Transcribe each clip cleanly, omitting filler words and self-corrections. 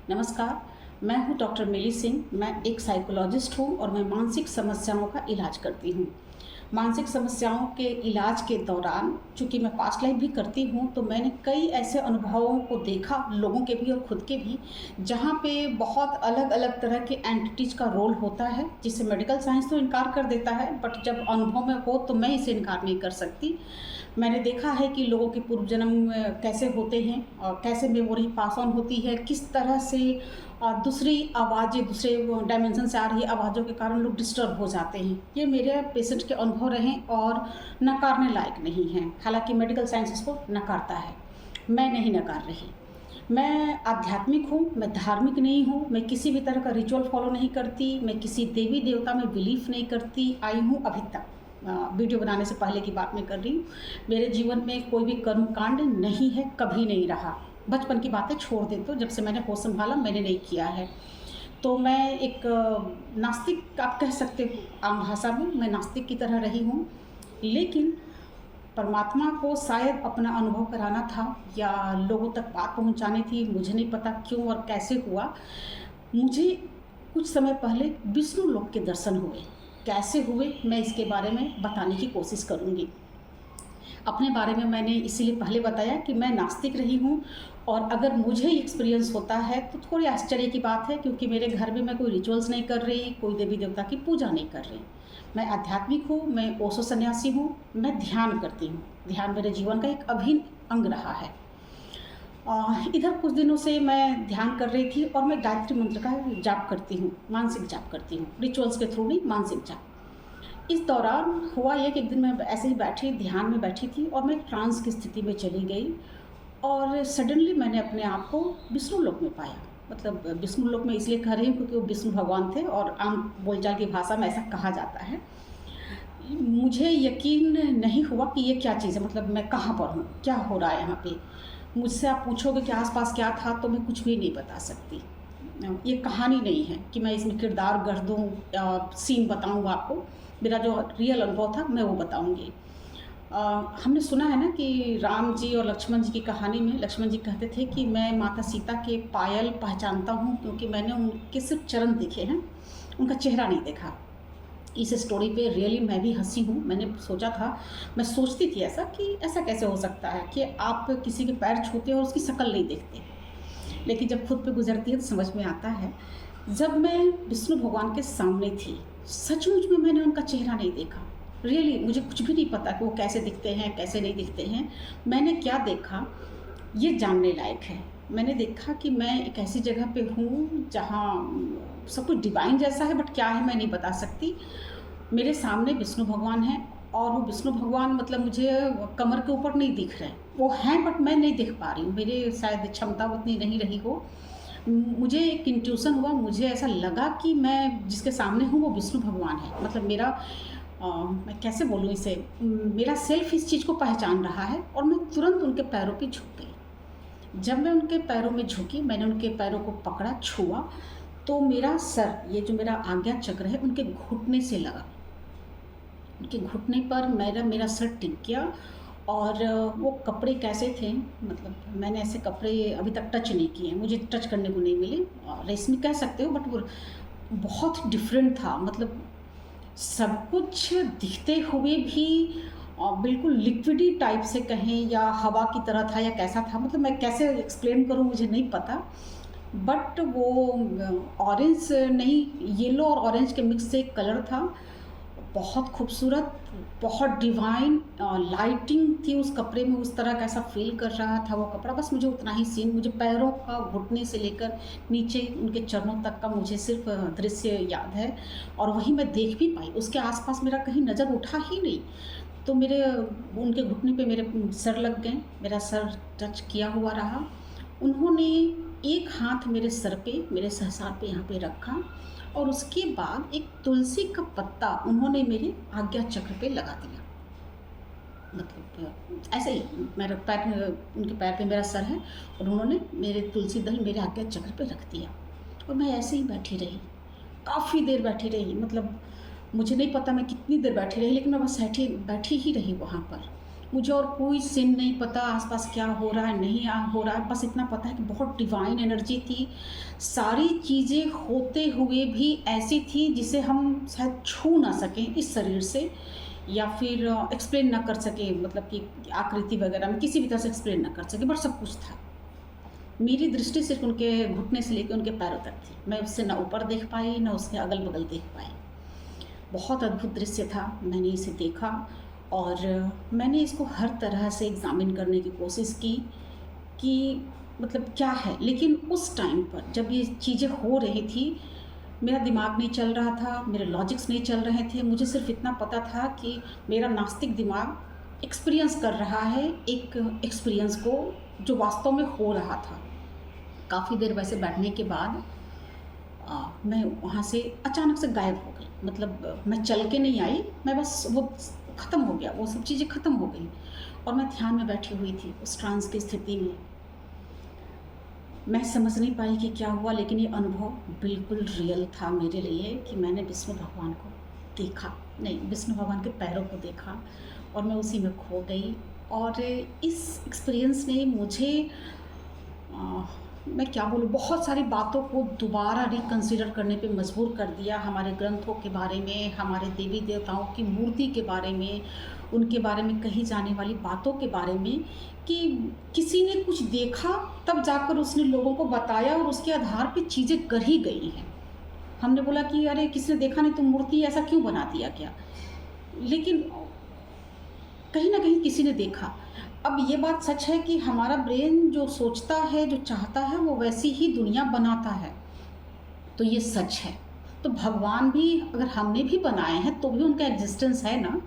नमस्कार, मैं हूँ डॉक्टर मिली सिंह। मैं एक साइकोलॉजिस्ट हूँ और मैं मानसिक समस्याओं का इलाज करती हूँ। मानसिक समस्याओं के इलाज के दौरान चूँकि मैं पास्ट लाइफ भी करती हूँ, तो मैंने कई ऐसे अनुभवों को देखा, लोगों के भी और खुद के भी, जहाँ पे बहुत अलग-अलग तरह के एंटिटीज़ का रोल होता है, जिसे मेडिकल साइंस तो इनकार कर देता है, बट जब अनुभव में हो तो मैं इसे इनकार नहीं कर सकती। मैंने देखा है कि लोगों के पूर्व जन्म कैसे होते हैं और कैसे मेमोरी पास ऑन होती है, किस तरह से दूसरी आवाज़ें, दूसरे डायमेंशन से आ रही आवाज़ों के कारण लोग डिस्टर्ब हो जाते हैं। ये मेरे पेशेंट के अनुभव रहे और नकारने लायक नहीं हैं। हालाँकि मेडिकल साइंस इसको नकारता है, मैं नहीं नकार रही। मैं आध्यात्मिक हूँ, मैं धार्मिक नहीं हूँ, मैं किसी भी तरह का रिचुअल फॉलो नहीं करती, मैं किसी देवी-देवता में बिलीव नहीं करती, आई हूँ अभी तक। वीडियो बनाने से पहले की बात मैं कर रही हूँ। मेरे जीवन में कोई भी कर्मकांड नहीं है, कभी नहीं रहा। बचपन की बातें छोड़ दें तो जब से मैंने होश संभाला मैंने नहीं किया है। तो मैं एक नास्तिक आप कह सकते हो, आम भाषा में मैं नास्तिक की तरह रही हूँ। लेकिन परमात्मा को शायद अपना अनुभव कराना था या लोगों तक बात पहुँचानी थी, मुझे नहीं पता क्यों और कैसे हुआ। मुझे कुछ समय पहले विष्णु लोक के दर्शन हुए। कैसे हुए मैं इसके बारे में बताने की कोशिश करूँगी। अपने बारे में मैंने इसीलिए पहले बताया कि मैं नास्तिक रही हूँ और अगर मुझे एक्सपीरियंस होता है तो थोड़ी आश्चर्य की बात है, क्योंकि मेरे घर में मैं कोई रिचुअल्स नहीं कर रही, कोई देवी देवता की पूजा नहीं कर रही। मैं आध्यात्मिक हूँ, मैं ओशो सन्यासी हूँ, मैं ध्यान करती हूँ। ध्यान मेरे जीवन का एक अभिन्न अंग रहा है। इधर कुछ दिनों से मैं ध्यान कर रही थी और मैं गायत्री मंत्र का जाप करती हूँ, मानसिक जाप करती हूँ, रिचुअल्स के थ्रू नहीं, मानसिक जाप। इस दौरान हुआ ये कि एक दिन मैं ऐसे ही बैठी, ध्यान में बैठी थी और मैं ट्रांस की स्थिति में चली गई और सडनली मैंने अपने आप को विष्णु लोक में पाया। मतलब विष्णु लोक में इसलिए कह रही हूँ क्योंकि वो विष्णु भगवान थे और आम बोलचाल की भाषा में ऐसा कहा जाता है। मुझे यकीन नहीं हुआ कि ये क्या चीज़ है, मतलब मैं कहाँ पर हूँ, क्या हो रहा है यहाँ पे। मुझसे आप पूछोगे कि आसपास क्या था तो मैं कुछ भी नहीं बता सकती। ये कहानी नहीं है कि मैं इसमें किरदार गढ़ दूँ या सीन बताऊँ आपको। मेरा जो रियल अनुभव था मैं वो बताऊँगी। हमने सुना है ना कि राम जी और लक्ष्मण जी की कहानी में लक्ष्मण जी कहते थे कि मैं माता सीता के पायल पहचानता हूँ क्योंकि मैंने उनके सिर्फ चरण देखे हैं, उनका चेहरा नहीं देखा। इस स्टोरी पे रियली मैं भी हँसी हूँ। मैंने सोचा था, मैं सोचती थी ऐसा कि ऐसा कैसे हो सकता है कि आप किसी के पैर छूते हो और उसकी शक्ल नहीं देखते। लेकिन जब खुद पे गुजरती है तो समझ में आता है। जब मैं विष्णु भगवान के सामने थी, सचमुच में मैंने उनका चेहरा नहीं देखा। रियली मुझे कुछ भी नहीं पता कि वो कैसे दिखते हैं, कैसे नहीं दिखते हैं। मैंने क्या देखा, ये जानने लायक है। मैंने देखा कि मैं एक ऐसी जगह पे हूँ जहाँ सब कुछ डिवाइन जैसा है, बट क्या है मैं नहीं बता सकती। मेरे सामने विष्णु भगवान हैं और वो विष्णु भगवान मतलब मुझे कमर के ऊपर नहीं दिख रहे हैं। वो हैं बट मैं नहीं देख पा रही हूँ, मेरे शायद क्षमता उतनी नहीं रही हो। मुझे एक इंट्यूशन हुआ, मुझे ऐसा लगा कि मैं जिसके सामने हूँ वो विष्णु भगवान है। मतलब मेरा मैं कैसे बोलूँ इसे, मेरा सेल्फ इस चीज़ को पहचान रहा है और मैं तुरंत उनके पैरों पे झुक गई। जब मैं उनके पैरों में झुकी, मैंने उनके पैरों को पकड़ा, छुआ, तो मेरा सर, ये जो मेरा आज्ञा चक्र है, उनके घुटने से लगा। उनके घुटने पर मेरा सर टिक गया और वो कपड़े कैसे थे, मतलब मैंने ऐसे कपड़े अभी तक टच नहीं किए हैं, मुझे टच करने को नहीं मिले। रेशमी कह सकते हो, बट वो बहुत डिफरेंट था। मतलब सब कुछ दिखते हुए भी बिल्कुल लिक्विडी टाइप से कहें या हवा की तरह था या कैसा था, मतलब मैं कैसे एक्सप्लेन करूँ मुझे नहीं पता। बट वो ऑरेंज नहीं, येलो और ऑरेंज के मिक्स से एक कलर था, बहुत खूबसूरत, बहुत डिवाइन लाइटिंग थी उस कपड़े में। उस तरह का ऐसा फील कर रहा था वो कपड़ा। बस मुझे उतना ही सीन, मुझे पैरों का घुटने से लेकर नीचे उनके चरणों तक का मुझे सिर्फ दृश्य याद है और वही मैं देख भी पाई। उसके आसपास मेरा कहीं नज़र उठा ही नहीं। तो मेरे उनके घुटने पे मेरे सर लग गए, मेरा सर टच किया हुआ रहा। उन्होंने एक हाथ मेरे सर पे, मेरे सहसार पे यहाँ पे रखा और उसके बाद एक तुलसी का पत्ता उन्होंने मेरे आज्ञा चक्र पे लगा दिया। मतलब ऐसे ही मेरे पैर में, उनके पैर पे मेरा सर है और उन्होंने मेरे तुलसी दल मेरे आज्ञा चक्र पे रख दिया और मैं ऐसे ही बैठी रही, काफ़ी देर बैठी रही। मतलब मुझे नहीं पता मैं कितनी देर बैठी रही, लेकिन मैं बस बैठी ही रही वहाँ पर। मुझे और कोई सीन नहीं पता आसपास क्या हो रहा है, नहीं हो रहा है, बस इतना पता है कि बहुत डिवाइन एनर्जी थी। सारी चीज़ें होते हुए भी ऐसी थी जिसे हम शायद छू ना सकें इस शरीर से, या फिर एक्सप्लेन ना कर सके, मतलब कि आकृति वगैरह में किसी भी तरह से एक्सप्लेन ना कर सके, बट सब कुछ था। मेरी दृष्टि सिर्फ उनके घुटने से लेकर उनके पैरों तक थी। मैं उससे ना ऊपर देख पाई, ना उसके अगल बगल देख पाई। बहुत अद्भुत दृश्य था। मैंने इसे देखा और मैंने इसको हर तरह से एग्ज़ामिन करने की कोशिश की कि मतलब क्या है। लेकिन उस टाइम पर जब ये चीज़ें हो रही थी, मेरा दिमाग नहीं चल रहा था, मेरे लॉजिक्स नहीं चल रहे थे। मुझे सिर्फ इतना पता था कि मेरा नास्तिक दिमाग एक्सपीरियंस कर रहा है एक एक्सपीरियंस को जो वास्तव में हो रहा था। काफ़ी देर वैसे बैठने के बाद मैं वहाँ से अचानक से गायब हो गई। मतलब मैं चल के नहीं आई, मैं बस वो ख़त्म हो गया, वो सब चीज़ें ख़त्म हो गई और मैं ध्यान में बैठी हुई थी उस ट्रांस की स्थिति में। मैं समझ नहीं पाई कि क्या हुआ, लेकिन ये अनुभव बिल्कुल रियल था मेरे लिए कि मैंने विष्णु भगवान को देखा, नहीं, विष्णु भगवान के पैरों को देखा और मैं उसी में खो गई। और इस एक्सपीरियंस ने मुझे मैं क्या बोलूँ, बहुत सारी बातों को दोबारा रिकंसिडर करने पे मजबूर कर दिया। हमारे ग्रंथों के बारे में, हमारे देवी देवताओं की मूर्ति के बारे में, उनके बारे में कही जाने वाली बातों के बारे में, कि किसी ने कुछ देखा तब जाकर उसने लोगों को बताया और उसके आधार पे चीज़ें कर ही गई हैं। हमने बोला कि अरे किसी ने देखा नहीं तो मूर्ति ऐसा क्यों बना दिया क्या, लेकिन कहीं ना कहीं किसी ने देखा। अब ये बात सच है कि हमारा ब्रेन जो सोचता है, जो चाहता है, वो वैसी ही दुनिया बनाता है, तो ये सच है। तो भगवान भी अगर हमने भी बनाए हैं तो भी उनका एग्जिस्टेंस है ना,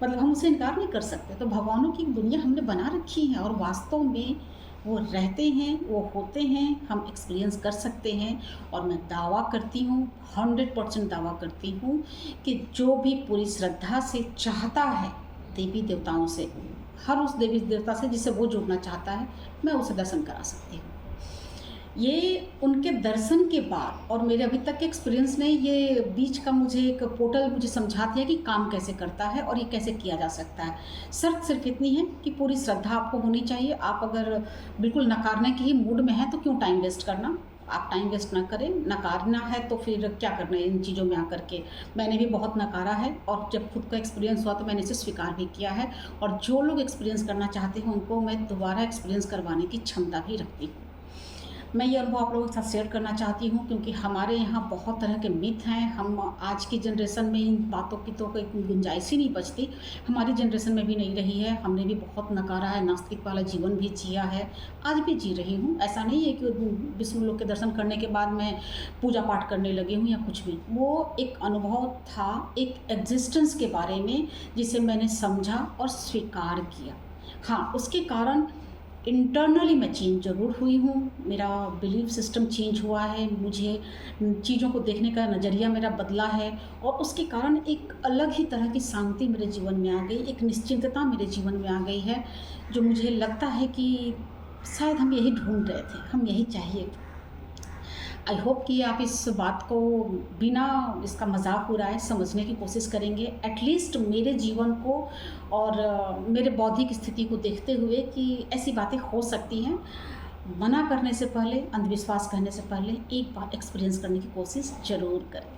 मतलब हम उसे इनकार नहीं कर सकते। तो भगवानों की दुनिया हमने बना रखी है और वास्तव में वो रहते हैं, वो होते हैं, हम एक्सपीरियंस कर सकते हैं। और मैं दावा करती हूँ, 100% दावा करती हूँ कि जो भी पूरी श्रद्धा से चाहता है देवी देवताओं से, हर उस देवी देवता से जिससे वो जुड़ना चाहता है, मैं उसे दर्शन करा सकती हूँ। ये उनके दर्शन के बाद और मेरे अभी तक के एक्सपीरियंस ने ये बीच का मुझे एक पोर्टल मुझे समझा दिया कि काम कैसे करता है और ये कैसे किया जा सकता है। शर्त सिर्फ इतनी है कि पूरी श्रद्धा आपको होनी चाहिए। आप अगर बिल्कुल नकारने के ही मूड में हैं तो क्यों टाइम वेस्ट करना, आप टाइम वेस्ट ना करें। नकारना है तो फिर क्या करना है इन चीज़ों में आकर के। मैंने भी बहुत नकारा है और जब खुद का एक्सपीरियंस हुआ तो मैंने इसे स्वीकार भी किया है। और जो लोग एक्सपीरियंस करना चाहते हैं उनको मैं दोबारा एक्सपीरियंस करवाने की क्षमता भी रखती हूँ। मैं ये अनुभव आप लोगों के साथ शेयर करना चाहती हूँ क्योंकि हमारे यहाँ बहुत तरह के मिथ हैं। हम आज की जनरेशन में इन बातों की तो कोई गुंजाइश ही नहीं बचती, हमारी जनरेशन में भी नहीं रही है। हमने भी बहुत नकारा है, नास्तिक वाला जीवन भी जिया है, आज भी जी रही हूँ। ऐसा नहीं है कि विष्णु लोक के दर्शन करने के बाद मैं पूजा पाठ करने लगी हूँ या कुछ भी। वो एक अनुभव था, एक एग्जिस्टेंस के बारे में जिसे मैंने समझा और स्वीकार किया। हाँ, उसके कारण इंटरनली मैं चेंज ज़रूर हुई हूँ, मेरा बिलीफ सिस्टम चेंज हुआ है, मुझे चीज़ों को देखने का नज़रिया मेरा बदला है और उसके कारण एक अलग ही तरह की शांति मेरे जीवन में आ गई, एक निश्चिंतता मेरे जीवन में आ गई है, जो मुझे लगता है कि शायद हम यही ढूंढ रहे थे, हम यही चाहिए। आई होप कि आप इस बात को बिना इसका मजाक उड़ाए समझने की कोशिश करेंगे, एटलीस्ट मेरे जीवन को और मेरे बौद्धिक स्थिति को देखते हुए कि ऐसी बातें हो सकती हैं। मना करने से पहले, अंधविश्वास कहने से पहले एक बार एक्सपीरियंस करने की कोशिश ज़रूर करें।